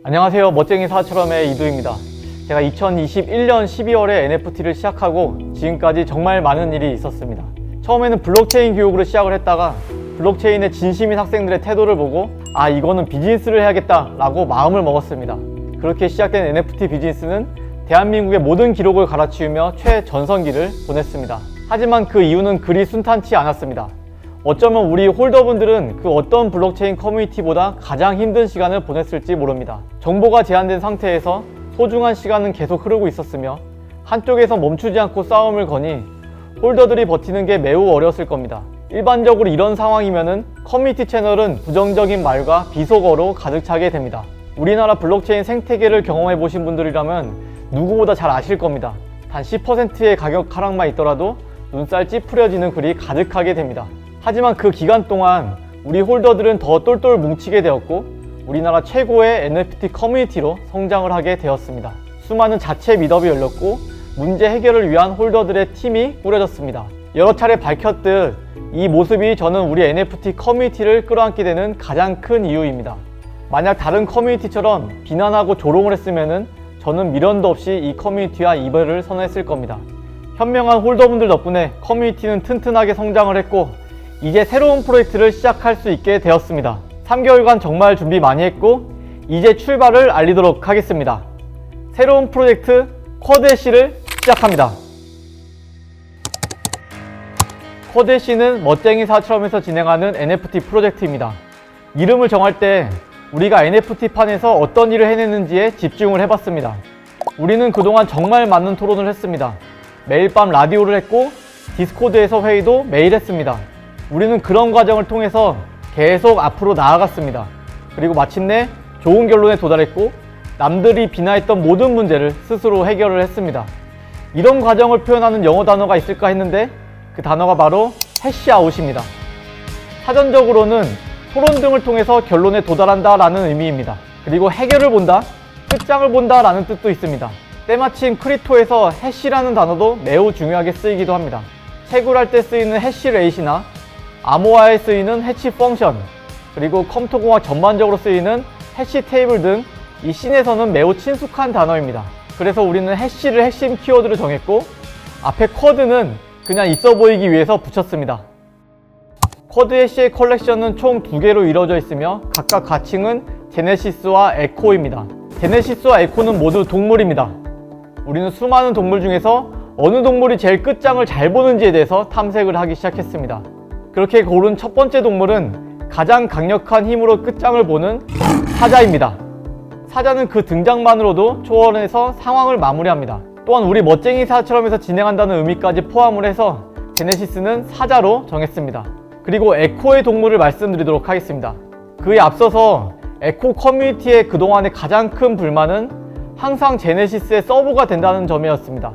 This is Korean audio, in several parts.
안녕하세요. 멋쟁이 사처럼의 이두입니다. 제가 2021년 12월에 NFT를 시작하고 지금까지 정말 많은 일이 있었습니다. 처음에는 블록체인 교육으로 시작을 했다가 블록체인의 진심인 학생들의 태도를 보고 이거는 비즈니스를 해야겠다 라고 마음을 먹었습니다. 그렇게 시작된 NFT 비즈니스는 대한민국의 모든 기록을 갈아치우며 최전성기를 보냈습니다. 하지만 그 이유는 그리 순탄치 않았습니다. 어쩌면 우리 홀더분들은 그 어떤 블록체인 커뮤니티보다 가장 힘든 시간을 보냈을지 모릅니다. 정보가 제한된 상태에서 소중한 시간은 계속 흐르고 있었으며 한쪽에서 멈추지 않고 싸움을 거니 홀더들이 버티는 게 매우 어려웠을 겁니다. 일반적으로 이런 상황이면은 커뮤니티 채널은 부정적인 말과 비속어로 가득 차게 됩니다. 우리나라 블록체인 생태계를 경험해 보신 분들이라면 누구보다 잘 아실 겁니다. 단 10%의 가격 하락만 있더라도 눈살 찌푸려지는 글이 가득하게 됩니다. 하지만 그 기간 동안 우리 홀더들은 더 똘똘 뭉치게 되었고 우리나라 최고의 NFT 커뮤니티로 성장을 하게 되었습니다. 수많은 자체 미더이 열렸고 문제 해결을 위한 홀더들의 팀이 꾸려졌습니다. 여러 차례 밝혔듯 이 모습이 저는 우리 NFT 커뮤니티를 끌어안게 되는 가장 큰 이유입니다. 만약 다른 커뮤니티처럼 비난하고 조롱을 했으면 저는 미련도 없이 이 커뮤니티와 이별을 선언했을 겁니다. 현명한 홀더분들 덕분에 커뮤니티는 튼튼하게 성장을 했고 이제 새로운 프로젝트를 시작할 수 있게 되었습니다. 3개월간 정말 준비 많이 했고 이제 출발을 알리도록 하겠습니다. 새로운 프로젝트 쿼드애쉬를 시작합니다. 쿼드애쉬는 멋쟁이 사처럼에서 진행하는 NFT 프로젝트입니다. 이름을 정할 때 우리가 NFT판에서 어떤 일을 해냈는지에 집중을 해봤습니다. 우리는 그동안 정말 많은 토론을 했습니다. 매일 밤 라디오를 했고 디스코드에서 회의도 매일 했습니다. 우리는 그런 과정을 통해서 계속 앞으로 나아갔습니다. 그리고 마침내 좋은 결론에 도달했고 남들이 비난했던 모든 문제를 스스로 해결을 했습니다. 이런 과정을 표현하는 영어 단어가 있을까 했는데 그 단어가 바로 해시아웃입니다. 사전적으로는 토론 등을 통해서 결론에 도달한다 라는 의미입니다. 그리고 해결을 본다, 끝장을 본다 라는 뜻도 있습니다. 때마침 크립토에서 해시라는 단어도 매우 중요하게 쓰이기도 합니다. 채굴할 때 쓰이는 해시레이트나 암호화에 쓰이는 해시 펑션, 그리고 컴퓨터공학 전반적으로 쓰이는 해시 테이블 등 이 씬에서는 매우 친숙한 단어입니다. 그래서 우리는 해시를 핵심 키워드로 정했고 앞에 쿼드는 그냥 있어 보이기 위해서 붙였습니다. 쿼드애쉬의 컬렉션은 총 2개로 이루어져 있으며 각각 가칭은 제네시스와 에코입니다. 제네시스와 에코는 모두 동물입니다. 우리는 수많은 동물 중에서 어느 동물이 제일 끝장을 잘 보는지에 대해서 탐색을 하기 시작했습니다. 그렇게 고른 첫 번째 동물은 가장 강력한 힘으로 끝장을 보는 사자입니다. 사자는 그 등장만으로도 초월해서 상황을 마무리합니다. 또한 우리 멋쟁이 사처럼에서 진행한다는 의미까지 포함을 해서 제네시스는 사자로 정했습니다. 그리고 에코의 동물을 말씀드리도록 하겠습니다. 그에 앞서서 에코 커뮤니티의 그동안의 가장 큰 불만은 항상 제네시스의 서버가 된다는 점이었습니다.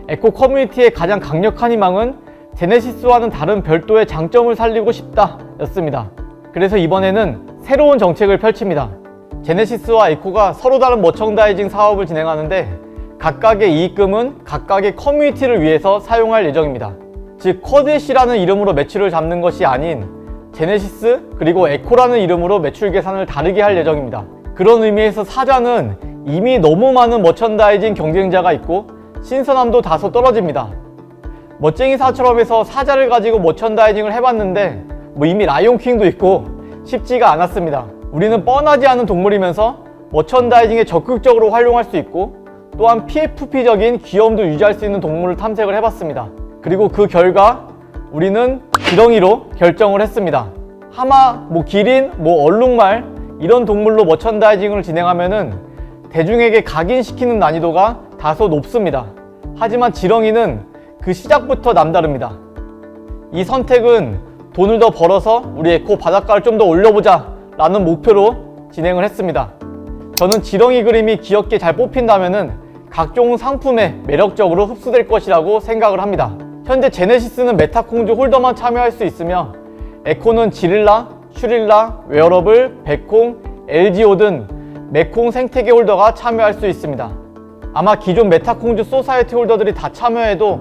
에코 커뮤니티의 가장 강력한 희망은 제네시스와는 다른 별도의 장점을 살리고 싶다 였습니다. 그래서 이번에는 새로운 정책을 펼칩니다. 제네시스와 에코가 서로 다른 머천다이징 사업을 진행하는데 각각의 이익금은 각각의 커뮤니티를 위해서 사용할 예정입니다. 즉 쿼드애쉬라는 이름으로 매출을 잡는 것이 아닌 제네시스 그리고 에코라는 이름으로 매출 계산을 다르게 할 예정입니다. 그런 의미에서 사자는 이미 너무 많은 머천다이징 경쟁자가 있고 신선함도 다소 떨어집니다. 멋쟁이 사처럼에서 사자를 가지고 머천다이징을 해봤는데 이미 라이온킹도 있고 쉽지가 않았습니다. 우리는 뻔하지 않은 동물이면서 머천다이징에 적극적으로 활용할 수 있고 또한 PFP적인 귀여움도 유지할 수 있는 동물을 탐색을 해봤습니다. 그리고 그 결과 우리는 지렁이로 결정을 했습니다. 하마, 기린, 얼룩말 이런 동물로 머천다이징을 진행하면은 대중에게 각인시키는 난이도가 다소 높습니다. 하지만 지렁이는 그 시작부터 남다릅니다. 이 선택은 돈을 더 벌어서 우리 에코 바닷가를 좀 더 올려보자 라는 목표로 진행을 했습니다. 저는 지렁이 그림이 귀엽게 잘 뽑힌다면은 각종 상품에 매력적으로 흡수될 것이라고 생각을 합니다. 현재 제네시스는 메타콩주 홀더만 참여할 수 있으며 에코는 지릴라, 슈릴라, 웨어러블, 백콩, LGO 등 메콩 생태계 홀더가 참여할 수 있습니다. 아마 기존 메타콩주 소사이어티 홀더들이 다 참여해도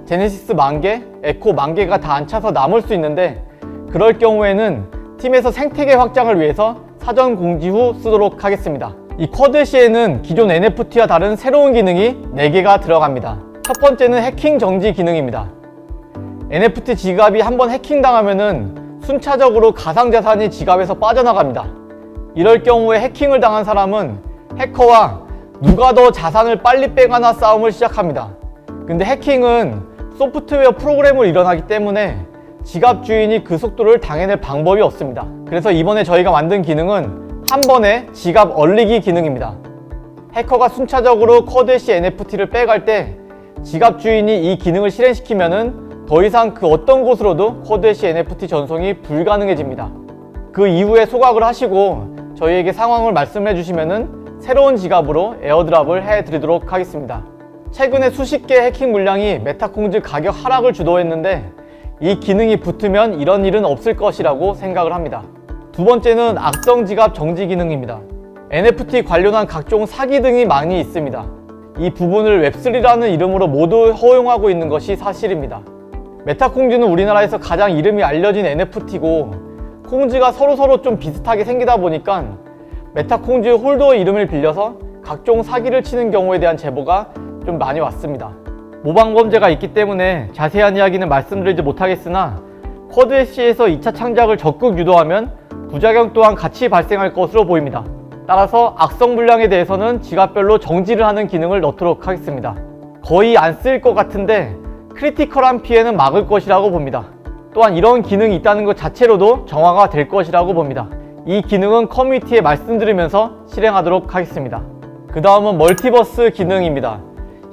제네시스 10,000개, 에코 10,000개가 다 안 차서 남을 수 있는데 그럴 경우에는 팀에서 생태계 확장을 위해서 사전 공지 후 쓰도록 하겠습니다. 이 쿼드시에는 기존 NFT와 다른 새로운 기능이 4개가 들어갑니다. 첫 번째는 해킹 정지 기능입니다. NFT 지갑이 한번 해킹당하면은 순차적으로 가상자산이 지갑에서 빠져나갑니다. 이럴 경우에 해킹을 당한 사람은 해커와 누가 더 자산을 빨리 빼가나 싸움을 시작합니다. 근데 해킹은 소프트웨어 프로그램으로 일어나기 때문에 지갑 주인이 그 속도를 당해낼 방법이 없습니다. 그래서 이번에 저희가 만든 기능은 한 번에 지갑 얼리기 기능입니다. 해커가 순차적으로 쿼드시 NFT를 빼갈 때 지갑 주인이 이 기능을 실행시키면은 더 이상 그 어떤 곳으로도 쿼드시 NFT 전송이 불가능해집니다. 그 이후에 소각을 하시고 저희에게 상황을 말씀해 주시면은 새로운 지갑으로 에어드랍을 해드리도록 하겠습니다. 최근에 수십 개의 해킹 물량이 메타콩즈 가격 하락을 주도했는데 이 기능이 붙으면 이런 일은 없을 것이라고 생각을 합니다. 두 번째는 악성 지갑 정지 기능입니다. NFT 관련한 각종 사기 등이 많이 있습니다. 이 부분을 웹3라는 이름으로 모두 허용하고 있는 것이 사실입니다. 메타콩즈는 우리나라에서 가장 이름이 알려진 NFT고 콩즈가 서로 좀 비슷하게 생기다 보니까 메타콩즈 홀더의 이름을 빌려서 각종 사기를 치는 경우에 대한 제보가 좀 많이 왔습니다. 모방범죄가 있기 때문에 자세한 이야기는 말씀드리지 못하겠으나 쿼드시에서 2차 창작을 적극 유도하면 부작용 또한 같이 발생할 것으로 보입니다. 따라서 악성 물량에 대해서는 지갑별로 정지를 하는 기능을 넣도록 하겠습니다. 거의 안 쓰일 것 같은데 크리티컬한 피해는 막을 것이라고 봅니다. 또한 이런 기능이 있다는 것 자체로도 정화가 될 것이라고 봅니다. 이 기능은 커뮤니티에 말씀드리면서 실행하도록 하겠습니다. 그 다음은 멀티버스 기능입니다.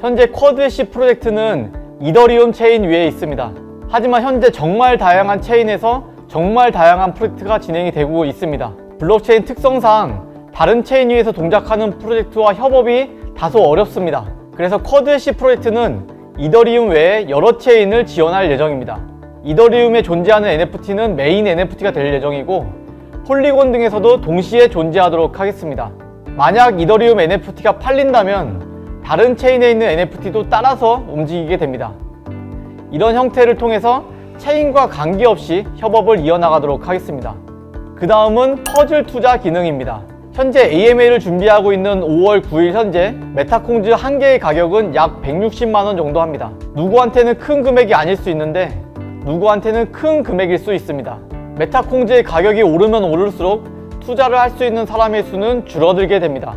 현재 쿼드시 프로젝트는 이더리움 체인 위에 있습니다. 하지만 현재 정말 다양한 체인에서 정말 다양한 프로젝트가 진행이 되고 있습니다. 블록체인 특성상 다른 체인 위에서 동작하는 프로젝트와 협업이 다소 어렵습니다. 그래서 쿼드시 프로젝트는 이더리움 외에 여러 체인을 지원할 예정입니다. 이더리움에 존재하는 NFT는 메인 NFT가 될 예정이고 폴리곤 등에서도 동시에 존재하도록 하겠습니다. 만약 이더리움 NFT가 팔린다면 다른 체인에 있는 NFT도 따라서 움직이게 됩니다. 이런 형태를 통해서 체인과 관계없이 협업을 이어나가도록 하겠습니다. 그 다음은 퍼즐 투자 기능입니다. 현재 AMA를 준비하고 있는 5월 9일 현재 메타콩즈 한 개의 가격은 약 160만원 정도 합니다. 누구한테는 큰 금액이 아닐 수 있는데 누구한테는 큰 금액일 수 있습니다. 메타콩즈의 가격이 오르면 오를수록 투자를 할 수 있는 사람의 수는 줄어들게 됩니다.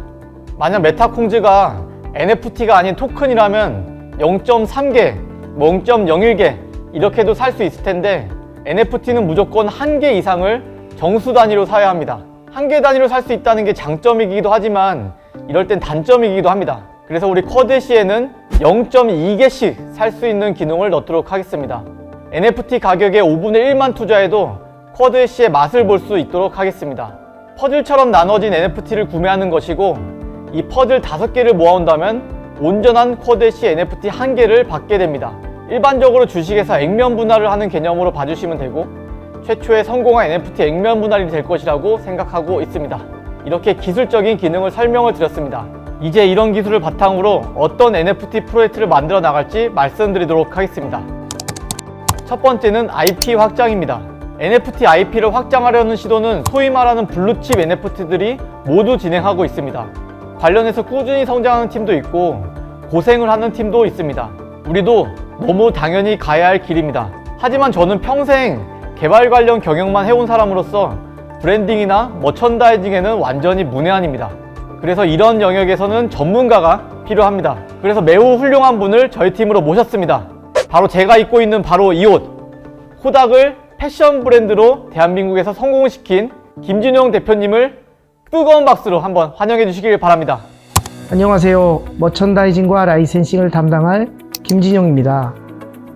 만약 메타콩즈가 NFT가 아닌 토큰이라면 0.3개, 0.01개 이렇게도 살 수 있을 텐데 NFT는 무조건 1개 이상을 정수 단위로 사야 합니다. 1개 단위로 살 수 있다는 게 장점이기도 하지만 이럴 땐 단점이기도 합니다. 그래서 우리 쿼드시에는 0.2개씩 살 수 있는 기능을 넣도록 하겠습니다. NFT 가격의 5분의 1만 투자해도 쿼드시의 맛을 볼 수 있도록 하겠습니다. 퍼즐처럼 나눠진 NFT를 구매하는 것이고 이 퍼즐 5개를 모아온다면 온전한 쿼드시 NFT 1개를 받게 됩니다. 일반적으로 주식에서 액면 분할을 하는 개념으로 봐주시면 되고 최초의 성공한 NFT 액면 분할이 될 것이라고 생각하고 있습니다. 이렇게 기술적인 기능을 설명을 드렸습니다. 이제 이런 기술을 바탕으로 어떤 NFT 프로젝트를 만들어 나갈지 말씀드리도록 하겠습니다. 첫 번째는 IP 확장입니다. NFT IP를 확장하려는 시도는 소위 말하는 블루칩 NFT들이 모두 진행하고 있습니다. 관련해서 꾸준히 성장하는 팀도 있고 고생을 하는 팀도 있습니다. 우리도 너무 당연히 가야 할 길입니다. 하지만 저는 평생 개발 관련 경영만 해온 사람으로서 브랜딩이나 머천다이징에는 완전히 문외한입니다. 그래서 이런 영역에서는 전문가가 필요합니다. 그래서 매우 훌륭한 분을 저희 팀으로 모셨습니다. 바로 제가 입고 있는 바로 이 옷, 코닥을 패션 브랜드로 대한민국에서 성공시킨 김진용 대표님을 뜨거운 박수로 한번 환영해 주시길 바랍니다. 안녕하세요. 머천다이징과 라이센싱을 담당할 김진용입니다.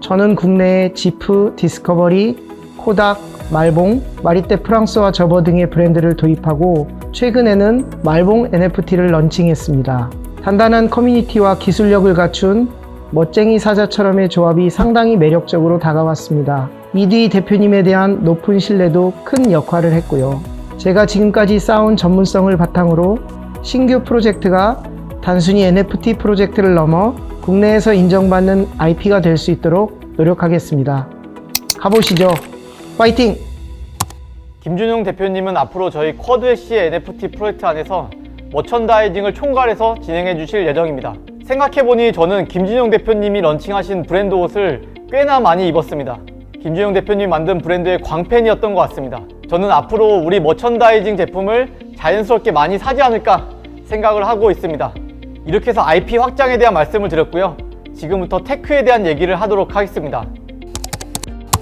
저는 국내의 지프, 디스커버리, 코닥, 말봉, 마리떼 프랑스와 저버 등의 브랜드를 도입하고 최근에는 말봉 NFT를 런칭했습니다. 단단한 커뮤니티와 기술력을 갖춘 멋쟁이 사자처럼의 조합이 상당히 매력적으로 다가왔습니다. 이두희 대표님에 대한 높은 신뢰도 큰 역할을 했고요. 제가 지금까지 쌓은 전문성을 바탕으로 신규 프로젝트가 단순히 NFT 프로젝트를 넘어 국내에서 인정받는 IP가 될 수 있도록 노력하겠습니다. 가보시죠. 파이팅! 김준용 대표님은 앞으로 저희 쿼드시의 NFT 프로젝트 안에서 머천다이징을 총괄해서 진행해 주실 예정입니다. 생각해보니 저는 김진용 대표님이 런칭하신 브랜드 옷을 꽤나 많이 입었습니다. 김진용 대표님이 만든 브랜드의 광팬이었던 것 같습니다. 저는 앞으로 우리 머천다이징 제품을 자연스럽게 많이 사지 않을까 생각을 하고 있습니다. 이렇게 해서 IP 확장에 대한 말씀을 드렸고요. 지금부터 테크에 대한 얘기를 하도록 하겠습니다.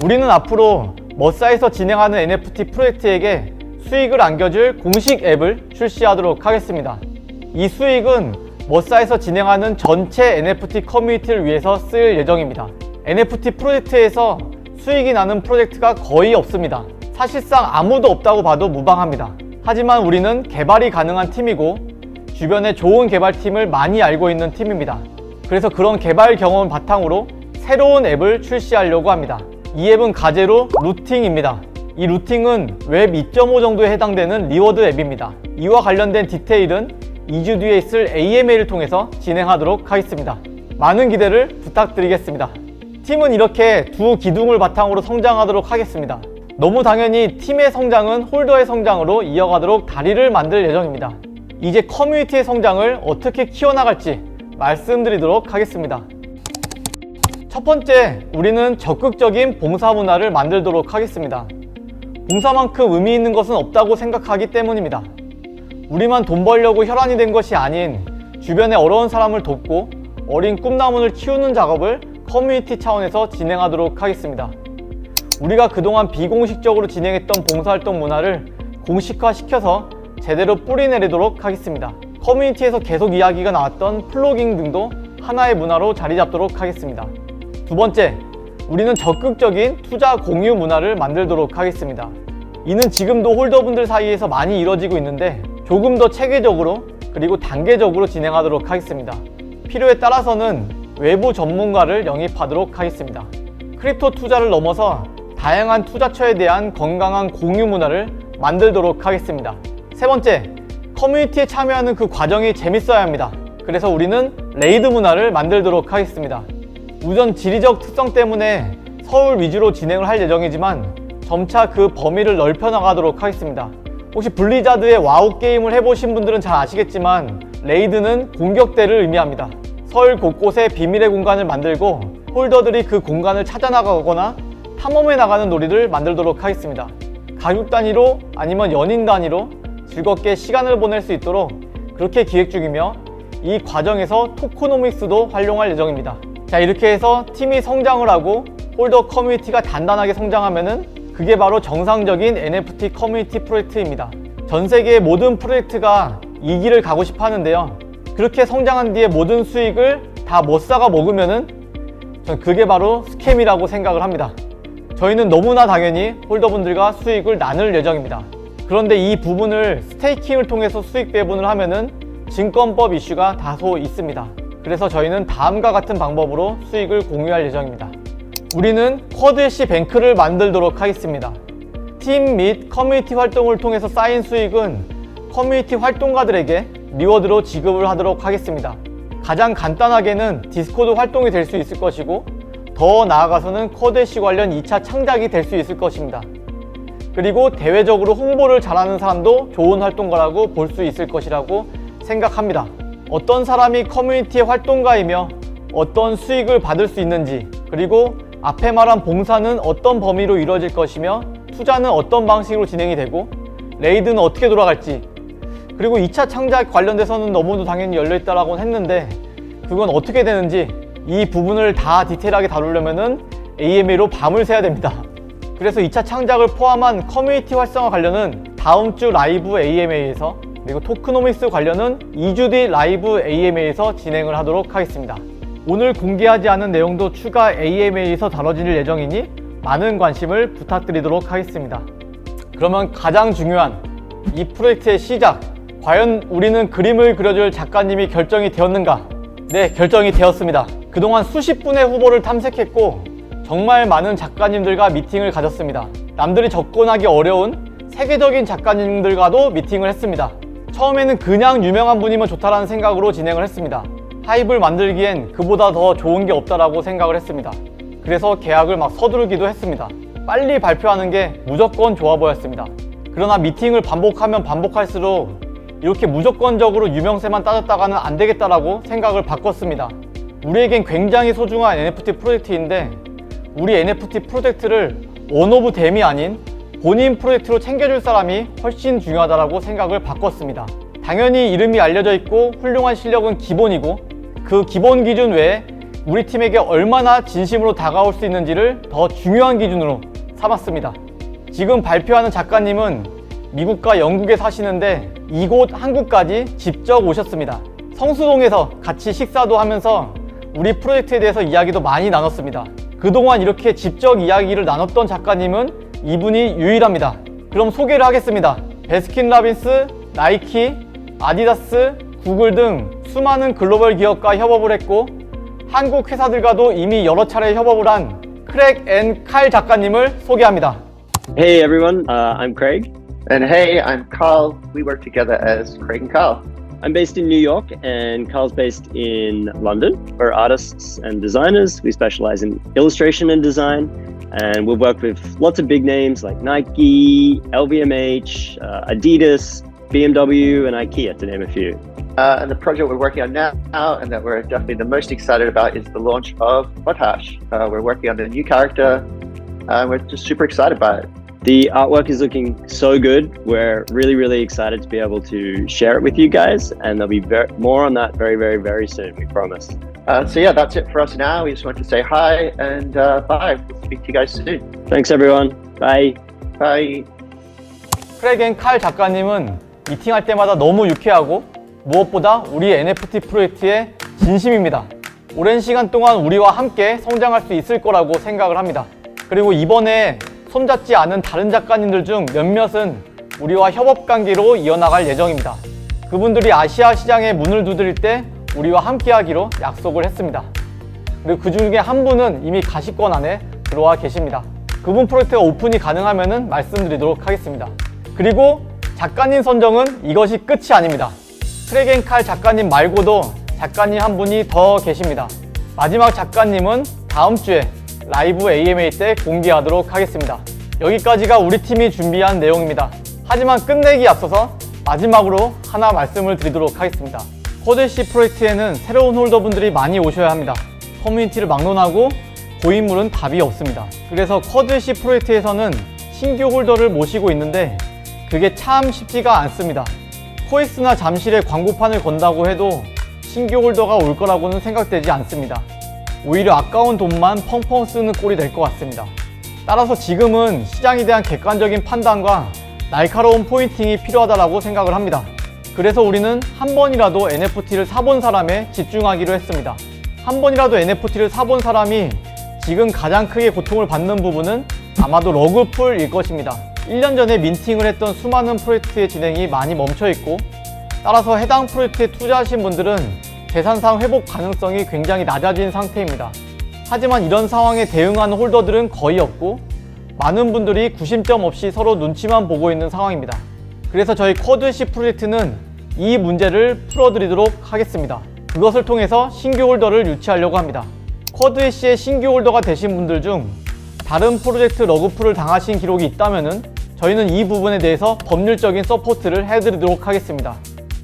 우리는 앞으로 머싸에서 진행하는 NFT 프로젝트에게 수익을 안겨줄 공식 앱을 출시하도록 하겠습니다. 이 수익은 머싸에서 진행하는 전체 NFT 커뮤니티를 위해서 쓰일 예정입니다. NFT 프로젝트에서 수익이 나는 프로젝트가 거의 없습니다. 사실상 아무도 없다고 봐도 무방합니다. 하지만 우리는 개발이 가능한 팀이고 주변에 좋은 개발팀을 많이 알고 있는 팀입니다. 그래서 그런 개발 경험을 바탕으로 새로운 앱을 출시하려고 합니다. 이 앱은 가제로 루팅입니다. 이 루팅은 웹 2.5 정도에 해당되는 리워드 앱입니다. 이와 관련된 디테일은 2주 뒤에 있을 AMA를 통해서 진행하도록 하겠습니다. 많은 기대를 부탁드리겠습니다. 팀은 이렇게 두 기둥을 바탕으로 성장하도록 하겠습니다. 너무 당연히 팀의 성장은 홀더의 성장으로 이어가도록 다리를 만들 예정입니다. 이제 커뮤니티의 성장을 어떻게 키워나갈지 말씀드리도록 하겠습니다. 첫 번째, 우리는 적극적인 봉사 문화를 만들도록 하겠습니다. 봉사만큼 의미 있는 것은 없다고 생각하기 때문입니다. 우리만 돈 벌려고 혈안이 된 것이 아닌 주변의 어려운 사람을 돕고 어린 꿈나무를 키우는 작업을 커뮤니티 차원에서 진행하도록 하겠습니다. 우리가 그동안 비공식적으로 진행했던 봉사활동 문화를 공식화시켜서 제대로 뿌리내리도록 하겠습니다. 커뮤니티에서 계속 이야기가 나왔던 플로깅 등도 하나의 문화로 자리 잡도록 하겠습니다. 두 번째, 우리는 적극적인 투자 공유 문화를 만들도록 하겠습니다. 이는 지금도 홀더분들 사이에서 많이 이뤄지고 있는데 조금 더 체계적으로 그리고 단계적으로 진행하도록 하겠습니다. 필요에 따라서는 외부 전문가를 영입하도록 하겠습니다. 크립토 투자를 넘어서 다양한 투자처에 대한 건강한 공유 문화를 만들도록 하겠습니다. 세 번째, 커뮤니티에 참여하는 그 과정이 재밌어야 합니다. 그래서 우리는 레이드 문화를 만들도록 하겠습니다. 우선 지리적 특성 때문에 서울 위주로 진행을 할 예정이지만 점차 그 범위를 넓혀 나가도록 하겠습니다. 혹시 블리자드의 와우 게임을 해보신 분들은 잘 아시겠지만 레이드는 공격대를 의미합니다. 서울 곳곳에 비밀의 공간을 만들고 홀더들이 그 공간을 찾아 나가거나 탐험해 나가는 놀이를 만들도록 하겠습니다. 가족 단위로 아니면 연인 단위로 즐겁게 시간을 보낼 수 있도록 그렇게 기획 중이며 이 과정에서 토크노믹스도 활용할 예정입니다. 자, 이렇게 해서 팀이 성장을 하고 홀더 커뮤니티가 단단하게 성장하면은 그게 바로 정상적인 NFT 커뮤니티 프로젝트입니다. 전 세계의 모든 프로젝트가 이 길을 가고 싶어 하는데요. 그렇게 성장한 뒤에 모든 수익을 다 머싸가 먹으면은 전 그게 바로 스캠이라고 생각을 합니다. 저희는 너무나 당연히 홀더분들과 수익을 나눌 예정입니다. 그런데 이 부분을 스테이킹을 통해서 수익 배분을 하면은 증권법 이슈가 다소 있습니다. 그래서 저희는 다음과 같은 방법으로 수익을 공유할 예정입니다. 우리는 쿼드해시 뱅크를 만들도록 하겠습니다. 팀 및 커뮤니티 활동을 통해서 쌓인 수익은 커뮤니티 활동가들에게 리워드로 지급을 하도록 하겠습니다. 가장 간단하게는 디스코드 활동이 될 수 있을 것이고 더 나아가서는 쿼드해시 관련 2차 창작이 될 수 있을 것입니다. 그리고 대외적으로 홍보를 잘하는 사람도 좋은 활동가라고 볼 수 있을 것이라고 생각합니다. 어떤 사람이 커뮤니티의 활동가이며 어떤 수익을 받을 수 있는지, 그리고 앞에 말한 봉사는 어떤 범위로 이루어질 것이며 투자는 어떤 방식으로 진행이 되고 레이드는 어떻게 돌아갈지, 그리고 2차 창작 관련돼서는 너무도 당연히 열려있다라고 했는데 그건 어떻게 되는지 이 부분을 다 디테일하게 다루려면은 AMA로 밤을 새야 됩니다. 그래서 2차 창작을 포함한 커뮤니티 활성화 관련은 다음 주 라이브 AMA에서, 그리고 토크노믹스 관련은 2주 뒤 라이브 AMA에서 진행을 하도록 하겠습니다. 오늘 공개하지 않은 내용도 추가 AMA에서 다뤄질 예정이니 많은 관심을 부탁드리도록 하겠습니다. 그러면 가장 중요한 이 프로젝트의 시작, 과연 우리는 그림을 그려줄 작가님이 결정이 되었는가? 네, 결정이 되었습니다. 그동안 수십 분의 후보를 탐색했고 정말 많은 작가님들과 미팅을 가졌습니다. 남들이 접근하기 어려운 세계적인 작가님들과도 미팅을 했습니다. 처음에는 그냥 유명한 분이면 좋다라는 생각으로 진행을 했습니다. 하이브를 만들기엔 그보다 더 좋은 게 없다라고 생각을 했습니다. 그래서 계약을 막 서두르기도 했습니다. 빨리 발표하는 게 무조건 좋아 보였습니다. 그러나 미팅을 반복하면 반복할수록 이렇게 무조건적으로 유명세만 따졌다가는 안 되겠다라고 생각을 바꿨습니다. 우리에겐 굉장히 소중한 NFT 프로젝트인데 우리 NFT 프로젝트를 원 오브 댐이 아닌 본인 프로젝트로 챙겨줄 사람이 훨씬 중요하다고 생각을 바꿨습니다. 당연히 이름이 알려져 있고 훌륭한 실력은 기본이고 그 기본 기준 외에 우리 팀에게 얼마나 진심으로 다가올 수 있는지를 더 중요한 기준으로 삼았습니다. 지금 발표하는 작가님은 미국과 영국에 사시는데 이곳 한국까지 직접 오셨습니다. 성수동에서 같이 식사도 하면서 우리 프로젝트에 대해서 이야기도 많이 나눴습니다. 그동안 이렇게 직접 이야기를 나눴던 작가님은 이분이 유일합니다. 그럼 소개를 하겠습니다. 베스킨라빈스, 나이키, 아디다스, 구글 등 수많은 글로벌 기업과 협업을 했고 한국 회사들과도 이미 여러 차례 협업을 한 크랙 앤 칼 작가님을 소개합니다. Hey everyone, I'm Craig. And hey, I'm Carl. We work together as Craig and Carl. I'm based in New York and Carl's based in London. We're artists and designers. We specialize in illustration and design, and we've worked with lots of big names like Nike, LVMH, Adidas, BMW, and IKEA, to name a few. And the project we're working on now and that we're definitely the most excited about is the launch of Mudhash. We're working on a new character and we're just super excited about it. The artwork is looking so good. We're really excited to be able to share it with you guys, and there'll be more on that very soon, we promise. So yeah, that's it for us now. We just want to say hi and bye. We'll speak to you guys soon. Thanks everyone. Bye. Bye. 크랙 앤 칼 작가님은 미팅할 때마다 너무 유쾌하고 무엇보다 우리 NFT 프로젝트의 진심입니다. 오랜 시간 동안 우리와 함께 성장할 수 있을 거라고 생각을 합니다. 그리고 이번에 손잡지 않은 다른 작가님들 중 몇몇은 우리와 협업 관계로 이어나갈 예정입니다. 그분들이 아시아 시장에 문을 두드릴 때 우리와 함께 하기로 약속을 했습니다. 그리고 그 중에 한 분은 이미 가시권 안에 들어와 계십니다. 그분 프로젝트가 오픈이 가능하면 말씀드리도록 하겠습니다. 그리고 작가님 선정은 이것이 끝이 아닙니다. 크랙 앤 칼 작가님 말고도 작가님 한 분이 더 계십니다. 마지막 작가님은 다음 주에 라이브 AMA 때 공개하도록 하겠습니다. 여기까지가 우리 팀이 준비한 내용입니다. 하지만 끝내기 앞서서 마지막으로 하나 말씀을 드리도록 하겠습니다. 코드C 프로젝트에는 새로운 홀더분들이 많이 오셔야 합니다. 커뮤니티를 막론하고 고인물은 답이 없습니다. 그래서 코드C 프로젝트에서는 신규 홀더를 모시고 있는데 그게 참 쉽지가 않습니다. 코엑스나 잠실에 광고판을 건다고 해도 신규 홀더가 올 거라고는 생각되지 않습니다. 오히려 아까운 돈만 펑펑 쓰는 꼴이 될 것 같습니다. 따라서 지금은 시장에 대한 객관적인 판단과 날카로운 포인팅이 필요하다고 생각을 합니다. 그래서 우리는 한 번이라도 NFT를 사본 사람에 집중하기로 했습니다. 한 번이라도 NFT를 사본 사람이 지금 가장 크게 고통을 받는 부분은 아마도 러그풀일 것입니다. 1년 전에 민팅을 했던 수많은 프로젝트의 진행이 많이 멈춰 있고 따라서 해당 프로젝트에 투자하신 분들은 재산상 회복 가능성이 굉장히 낮아진 상태입니다. 하지만 이런 상황에 대응하는 홀더들은 거의 없고 많은 분들이 구심점 없이 서로 눈치만 보고 있는 상황입니다. 그래서 저희 코드C 프로젝트는 이 문제를 풀어드리도록 하겠습니다. 그것을 통해서 신규 홀더를 유치하려고 합니다. 코드C의 신규 홀더가 되신 분들 중 다른 프로젝트 러그풀을 당하신 기록이 있다면 저희는 이 부분에 대해서 법률적인 서포트를 해드리도록 하겠습니다.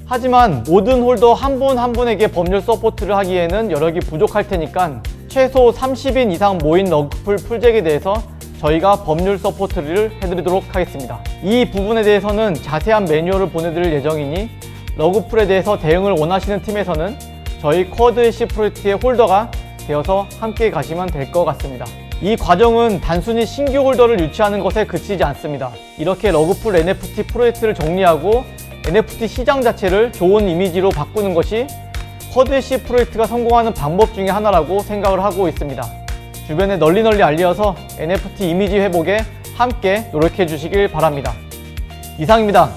하지만 모든 홀더 한 분 한 분에게 법률 서포트를 하기에는 여력이 부족할 테니까 최소 30인 이상 모인 러그풀 풀잭에 대해서 저희가 법률 서포트를 해드리도록 하겠습니다. 이 부분에 대해서는 자세한 매뉴얼을 보내드릴 예정이니 러그풀에 대해서 대응을 원하시는 팀에서는 저희 코드C 프로젝트의 홀더가 되어서 함께 가시면 될 것 같습니다. 이 과정은 단순히 신규 홀더를 유치하는 것에 그치지 않습니다. 이렇게 러그풀 NFT 프로젝트를 정리하고 NFT 시장 자체를 좋은 이미지로 바꾸는 것이 코드C 프로젝트가 성공하는 방법 중에 하나라고 생각을 하고 있습니다. 주변에 널리 알려서 NFT 이미지 회복에 함께 노력해 주시길 바랍니다. 이상입니다.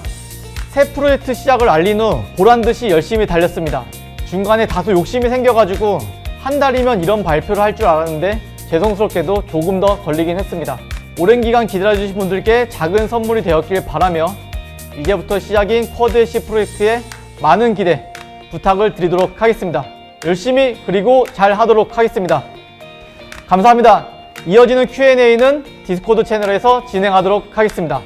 새 프로젝트 시작을 알린 후 보란듯이 열심히 달렸습니다. 중간에 다소 욕심이 생겨가지고 한 달이면 이런 발표를 할 줄 알았는데 죄송스럽게도 조금 더 걸리긴 했습니다. 오랜 기간 기다려주신 분들께 작은 선물이 되었길 바라며 이제부터 시작인 코드C 프로젝트에 많은 기대 부탁을 드리도록 하겠습니다. 열심히 그리고 잘 하도록 하겠습니다. 감사합니다. 이어지는 Q&A는 디스코드 채널에서 진행하도록 하겠습니다.